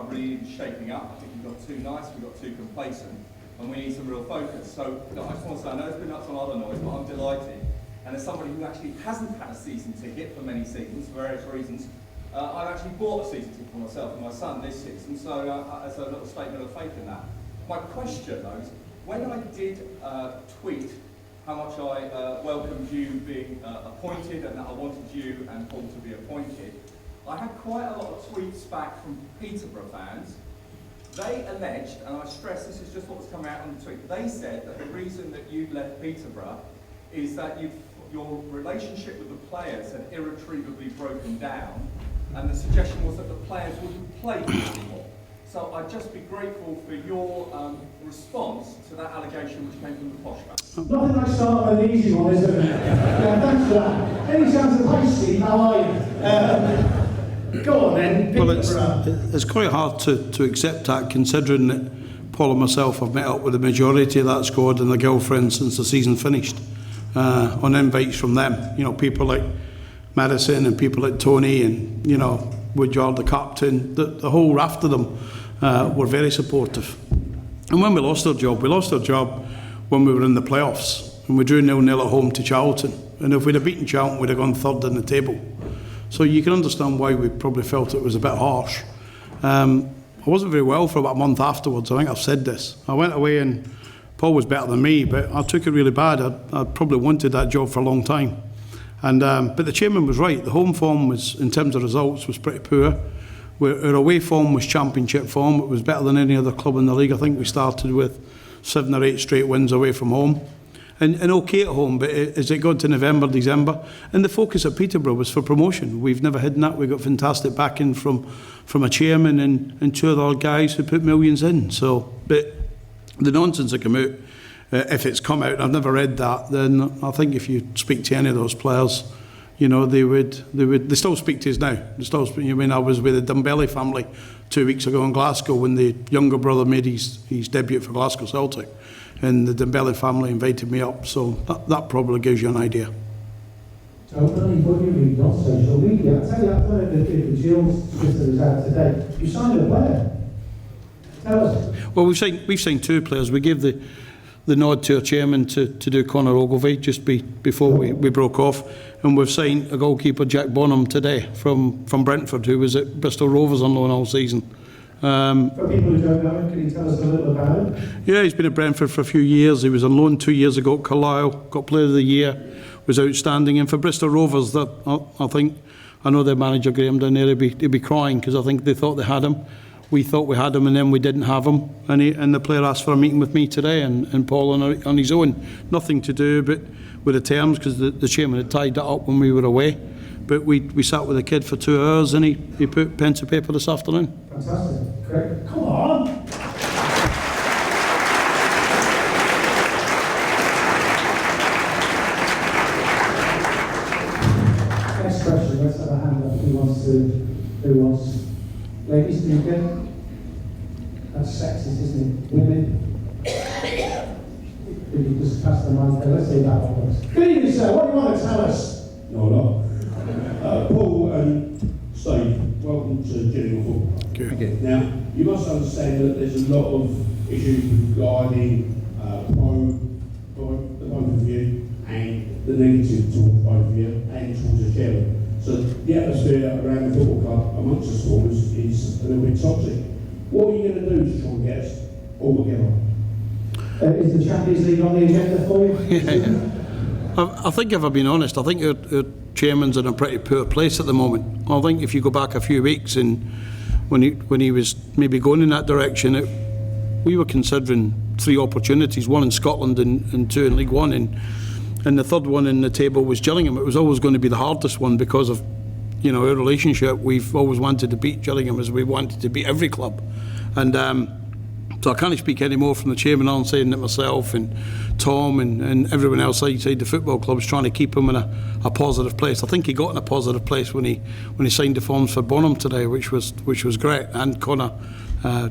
club really is shaping up. I think we've got too nice, we've got too complacent, and we need some real focus. So I just want to say, I know it's been up on other noise, but I'm delighted. And as somebody who actually hasn't had a season ticket for many seasons, for various reasons, I've actually bought a season ticket for myself and my son this season, so as a little statement of faith in that. My question though is, when I did tweet how much I welcomed you being appointed and that I wanted you and Paul to be appointed, I had quite a lot of tweets back from Peterborough fans. They alleged, and I stress this is just what was coming out on the tweet, they said that the reason that you left Peterborough is that your relationship with the players had irretrievably broken down, and the suggestion was that the players wouldn't play anymore. So I'd just be grateful for your response to that allegation which came from the posh fans. Nothing like starting with an easy one, is it? Yeah, thanks for that. Any chance of hi Steve, how are you? Go on then, well, it's quite hard to accept that, considering that Paul and myself have met up with the majority of that squad and their girlfriends since the season finished, on invites from them. You know, people like Madison and people like Tony and, you know, Woodyard, the captain, the whole raft of them were very supportive. And when we lost our job when we were in the playoffs, and we drew 0-0 at home to Charlton. And if we'd have beaten Charlton, we'd have gone third in the table. So you can understand why we probably felt it was a bit harsh. I wasn't very well for about a month afterwards. I think I've said this. I went away and Paul was better than me, but I took it really bad. I probably wanted that job for a long time. And but the chairman was right. The home form was, in terms of results, was pretty poor. Our away form was championship form. It was better than any other club in the league. I think we started with 7 or 8 straight wins away from home. And okay at home, but as it got to November, December, and the focus at Peterborough was for promotion. We've never hidden that. We got fantastic backing from a chairman and 2 other guys who put millions in. So, but the nonsense that come out, if it's come out, I've never read that, then I think if you speak to any of those players, you know, they still speak to us now. They still speak. I mean, I was with the Dumbelli family 2 weeks ago in Glasgow when the younger brother made his debut for Glasgow Celtic, and the Dumbelli family invited me up. So that probably gives you an idea. Don't believe what you read on social media. I'll tell you that one of the Jill's sister was out today. You signed a player. Tell us. Well, we've signed 2 players. We gave the nod to our chairman to do Conor Ogilvie just before we broke off, and we've signed a goalkeeper, Jack Bonham, today from Brentford, who was at Bristol Rovers on loan all season. For people who don't know him, can you tell us a little about him? Yeah, he's been at Brentford for a few years. He was on loan 2 years ago at Carlisle, got Player of the Year, was outstanding. And for Bristol Rovers, that I know their manager Graham down there, he'd be crying because I think they thought they had him. We thought we had him, and then we didn't have him. And the player asked for a meeting with me today, and Paul on his own. Nothing to do but with the terms, because the chairman had tied that up when we were away. But we sat with the kid for 2 hours, and he put pen to paper this afternoon. Fantastic. Great. Come on. Next question. Let's have a hand up. Who wants? Ladies, do you get? That's sexist, isn't it? Women. If you just pass the mic there, let's see that one. Good evening, sir. What do you want to tell us? No, no. Paul and Steve, welcome to Gillingham Football. Okay. Now, you must understand that there's a lot of issues regarding the point of view and the negative point of view and towards the chairman. So the atmosphere around the football club amongst the supporters is a little bit toxic. What are you going to do to try and get us all together? Is the Champions League on the agenda for you? Yeah. I think, if I've been honest, I think our chairman's in a pretty poor place at the moment. I think if you go back a few weeks, and when he was maybe going in that direction, we were considering 3 opportunities, 1 in Scotland and 2 in League One, and the third one in the table was Gillingham. It was always going to be the hardest one because of, you know, our relationship. We've always wanted to beat Gillingham as we wanted to beat every club, and so I can't speak any more from the chairman on saying that myself and Tom and everyone else outside the football club is trying to keep him in a positive place. I think he got in a positive place when he signed the forms for Bonham today, which was great, and Conor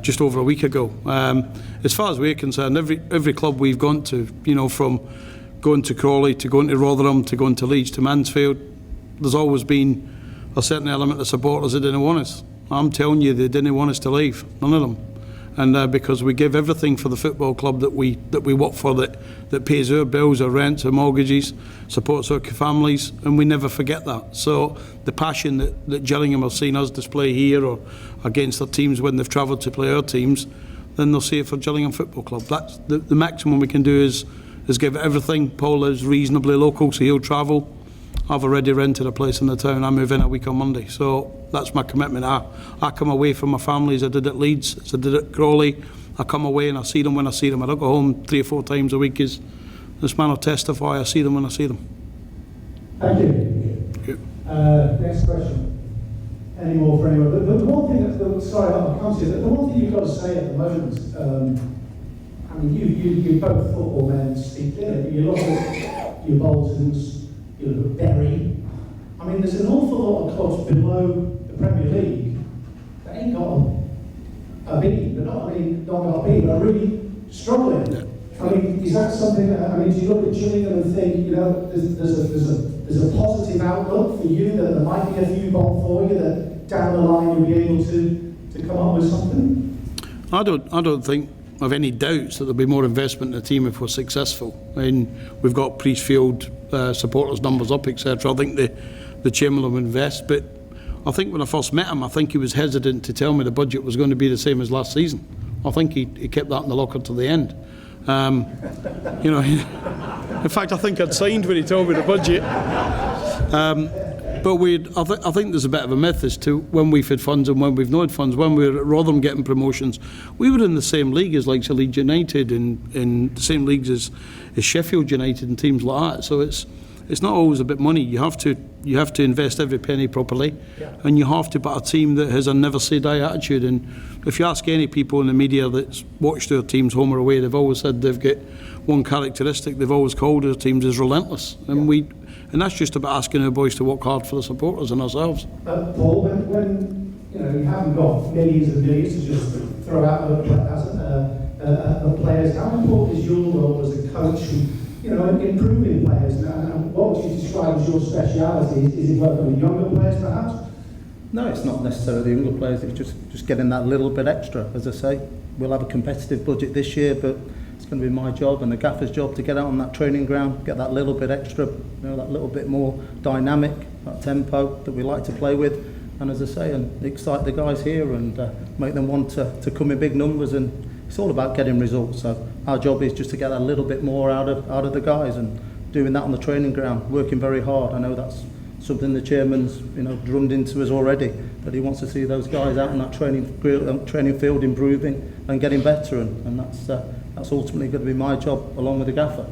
just over a week ago. As far as we're concerned, every club we've gone to, you know, from going to Crawley to going to Rotherham to going to Leeds to Mansfield, there's always been a certain element of supporters that didn't want us. I'm telling you, they didn't want us to leave, none of them. And because we give everything for the football club that we work for, that pays our bills, our rents, our mortgages, supports our families, and we never forget that. So the passion that Gillingham have seen us display here or against their teams when they've travelled to play our teams, then they'll see it for Gillingham Football Club. That's the maximum we can do is give everything. Paul is reasonably local, so he'll travel. I've already rented a place in the town. I move in a week on Monday, so that's my commitment. I come away from my family as I did at Leeds, as I did at Crawley. I come away and I see them when I see them. I don't go home 3 or 4 times a week. As this man will testify, I see them when I see them. Thank you. Next question. Any more for anyone? The one thing sorry, I'll come to you. The one thing you've got to say at the moment, I mean, you're both football men, Steve. You look at your Boltons, you look at Bury. I mean, there's an awful lot of clubs below the Premier League that ain't got a B. They're not, not got a B, but are really struggling. I mean, is that something that, do you look at Gillingham and think, there's a positive outlook for you, that there might be a few bob for you, that down the line you'll be able to come up with something? I don't think I've any doubts that there'll be more investment in the team if we're successful. I mean, we've got Priestfield supporters numbers up, etc. I think the chairman will invest, but I think when I first met him, I think he was hesitant to tell me the budget was going to be the same as last season. I think he kept that in the locker to the end. In fact, I think I'd signed when he told me the budget. But I think there's a bit of a myth as to when we've had funds and when we've not had funds. When we were at Rotherham getting promotions, we were in the same league as like Leeds United and in the same leagues as Sheffield United and teams like that. So it's not always about money. You have to invest every penny properly, and you have to put a team that has a never say die attitude. And if you ask any people in the media that's watched their teams home or away, they've always said they've got one characteristic. They've always called their teams as relentless, and that's just about asking our boys to work hard for the supporters and ourselves. Paul, when you haven't got millions and millions to just throw out the players, how important is your role as a coach and improving players? And what would you describe as your speciality? Is it working with younger players, perhaps? No, it's not necessarily the younger players. It's just getting that little bit extra. As I say, we'll have a competitive budget this year, but it's going to be my job and the gaffer's job to get out on that training ground, get that little bit extra, that little bit more dynamic, that tempo that we like to play with, and as I say, and excite the guys here and make them want to come in big numbers. And it's all about getting results. So our job is just to get that little bit more out of the guys, and doing that on the training ground, working very hard. I know that's something the chairman's drummed into us already, that he wants to see those guys out on that training field improving and getting better, and that's ultimately going to be my job along with the gaffer.